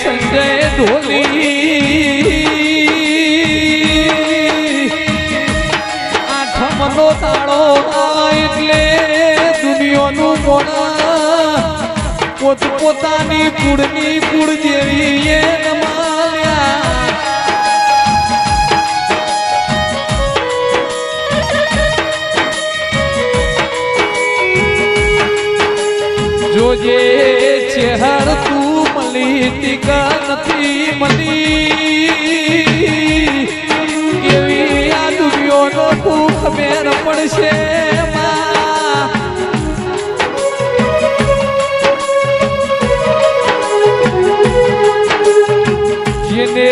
સંજય ઢોલી આઠમનો તાળો એટલે દુનિયાનું મોણા પોતપોતાની કુળની કુળ જેવી એ નમાલ્યા જોજે ચહેર તું મળી ટીકા નથી મળી એવી આ દુનિયાનો તું ખબર પડશે જેને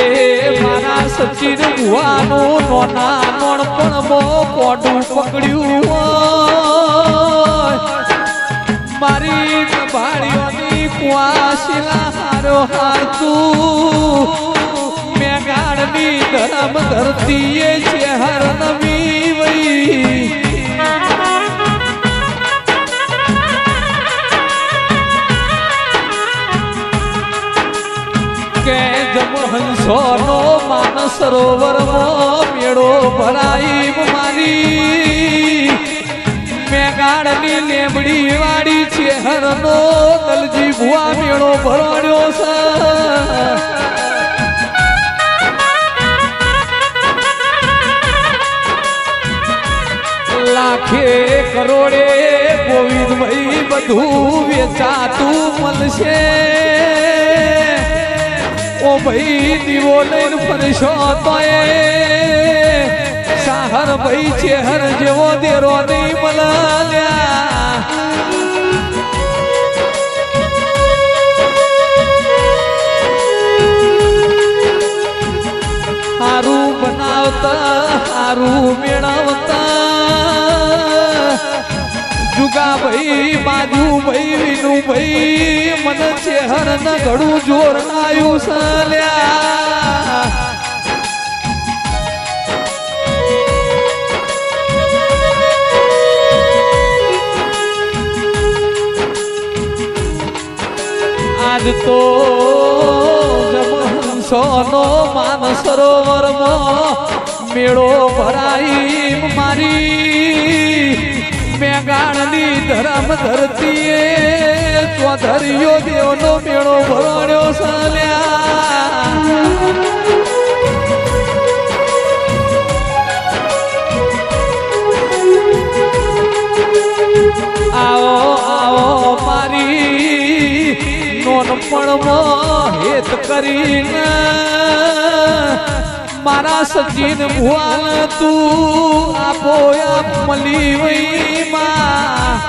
મારા સચિન ભુવાનું નોના નોણપણમાં કોડું પકડ્યું મારી ભાળીઓની કુવાશીલા હારો હારતું મેઘાડની ધરમ ધરતીએ ચહેર નવી વઈ કે જમહંસોનો માન સરોવરમાં મેળો ભરાઈ મારી મેઘાડની લેમડી વાળી ચહેરનો દલજી ભુવા મેળો ભરાડ્યો છે લાખે કરોડે ગોવિંદભાઈ બધું વેચાતું મળશે ઓ ભાઈ દીવો લઈને ફરશો તોય સાહર ભાઈ ચહેર જેવો દેરો નહીં મળ્યા હારું બનાવતા હારું મેળવતા જુગા ભાઈ બાજુ ભાઈ વિનુ ભાઈ મને ચહેર ન ઘડું જોર આવ્યું સલ્યા આજ તો જમહંસોનો માન સરોવરમાં મેળો ભરાઈ મારી મેઘાણની ધરમ ધરતીએ ચોધરીયો દેવનો મેળો ભરાડ્યો સલ્યા આવો આવો મારી નોનપણમાં હેત કરીને મારા સચિન ભુવાન તું આપો આપ મળી વઈ માં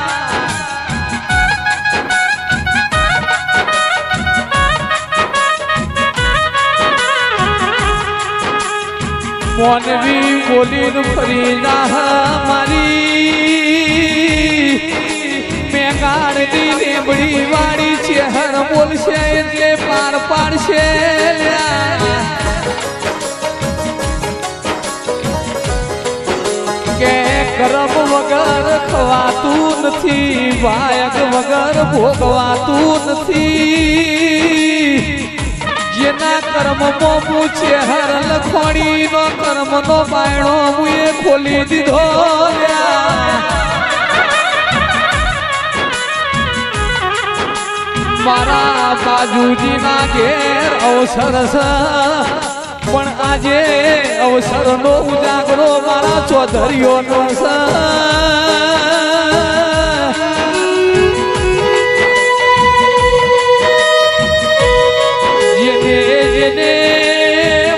મોનવી બોલીને ફરી ના મારી મેઘાડની લેમડી વાળી ચહેર બોલશે એટલે પાર પાડશે કે કરમ વગર ખવાતું નથી વાયક વગર ભોગવાતું નથી જેના કર્મમાં હું ચહેર લખોડી નો કર્મનો બાયણો હું ખોલી દીધો મારા બાજુજીના ઘેર અવસર છે પણ આજે અવસરનો ઉજાગરો મારા ચૌધરીઓનો છે જેને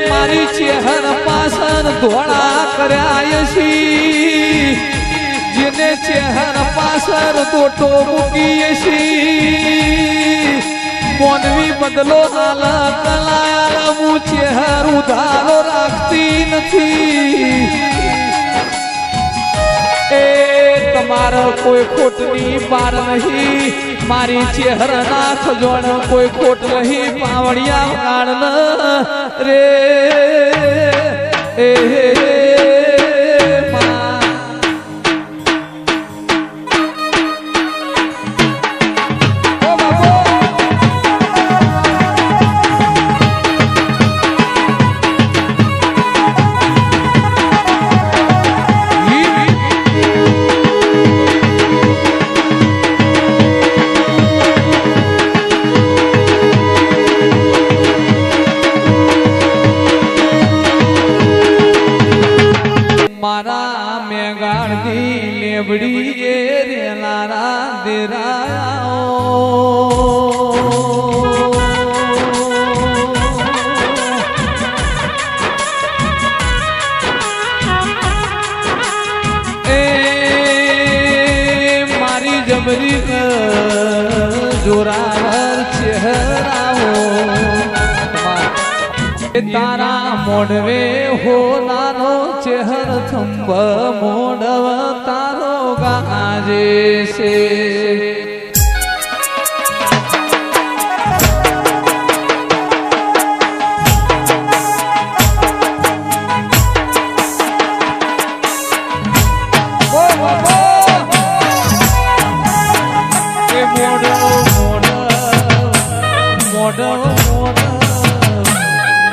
મારી ચહેર પાછળ ધોળા કર્યા છી જેને ચહેર પાછળ તોટો મૂકીએ છી મોનવી બદલો હાલ કલાયા હું ચહેર ઉધારો રાખતી નથી એ તમારો કોઈ ખોટની પાર નહીં મારી ચહેર ના ખજોણ કોઈ ખોટ નહીં પાવડિયા કાળ રે એ મેગાડની લેબડી એ રેલારા દેરાઓ જબરી જોરાવર ચહેરાઓ તારા મોડવે હો નાનો ચહેર થંભ મોડવ તારો ગાજે છે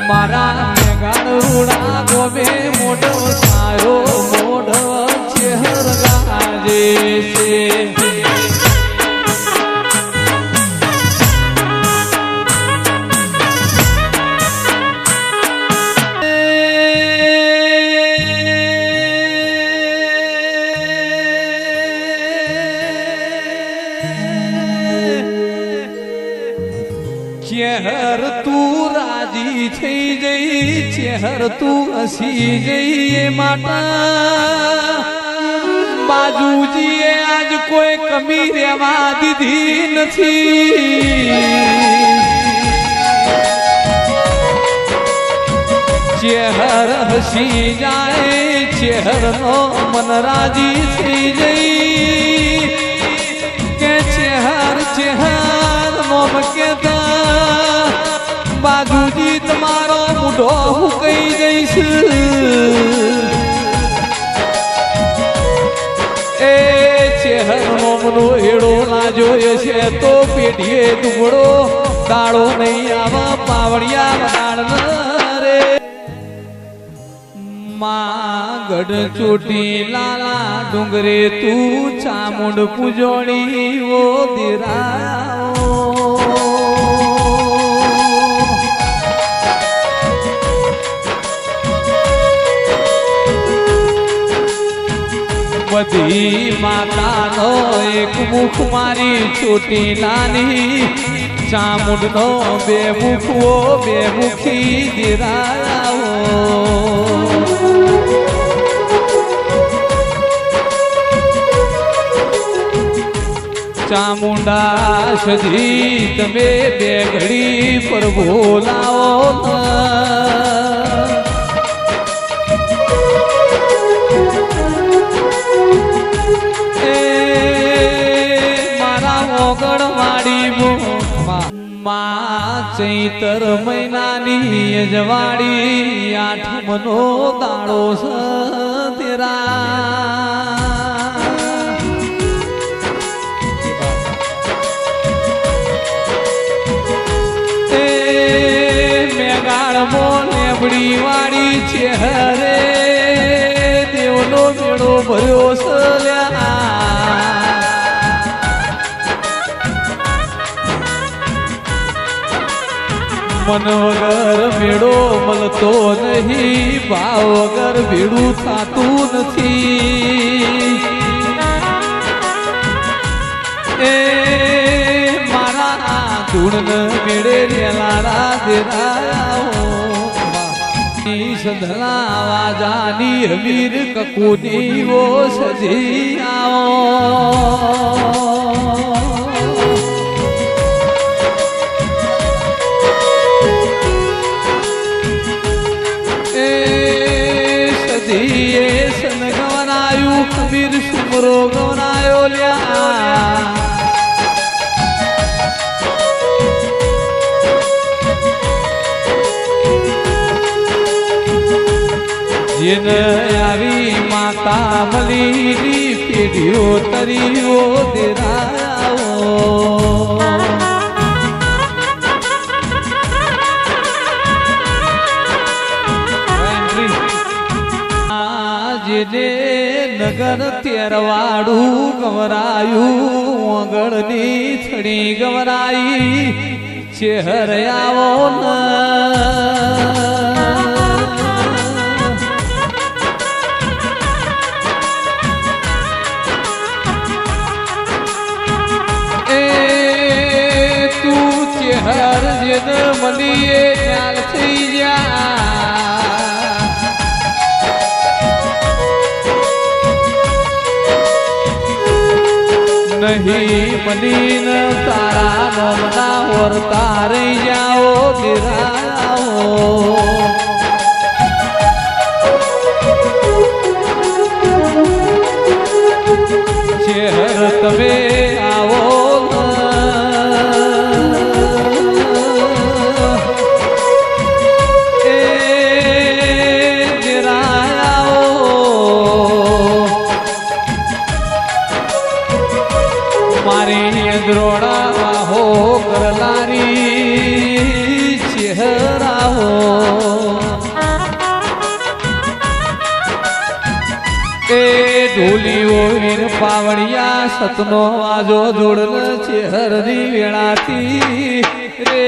મારા મેઘાડુડા ગોબે મોઢો સારો મોઢો ચહેર ગાજે છે ચહેર તું રાજી થઈ જઈ ચહેર તું હસી જઈ માતા બાજુજીએ આજ કોઈ કમી રહેવા દીધી નથી ચહેર હસી જાય ચહેરનો મન રાજી થઈ જઈ કે ચહેર ચહેર મોમ કેતા બાજુજી તમારો મૂઢો હું કહી જઈશ એ ચહેર મોમનો હેડો લાજોય છે તો પેઢીએ દુબળો દાડો નહીં આવા પાવડિયા વગાડ રે ગઢ ચોટી લાલા ડુંગરે તું ચામુંડ પૂજોણી ઓ દેરાઓ બધી માતાનો એક મુખ મારી ચોટી નાની ચામુંડનો બે મુખવો બે મુખી દેરાઓ ચામુંડા સજી તમે બે ઘડી પર બોલાવો મારા ઓગણવાડી માં ચૈતર મહિનાની અજવાડી આઠમનો દાડો તેરા લેબડી વાળી ચહેરે દેવનો મેળો ભર્યો મન વગર મેળો મળતો નહીં ભાવ વગર ભેડું થતું નથી એ મારા ધૂળ મેળે રેલારા દેરાઓ સંધલા વાજાની હમીર કકુની ઓ સજી આવો એ સજીએ સન ગવનાયું કબીર સુમરો ગવનાયો લ્યા જેન આવી માતા મલીની પેઢીઓ તરીઓ દેરાઓ જેને નગર તેરવાડું ગવરાયું આગળની થડી ગવરાઈ ચહેર આવો બેન મલીએ ન્યાલ થઈ ગયા નહીં મલીન તારા નોમના વર્તા રહી જાઓ નિરાઓ શહેર તમે આવો એ નિરાયાઓ મારી દ્રોડા હો કરલારી ચહેરાઓ એ ઢોલીઓ વીર પાવડિયા સતનો આજો જોડલ છે હરની વેળાથી રે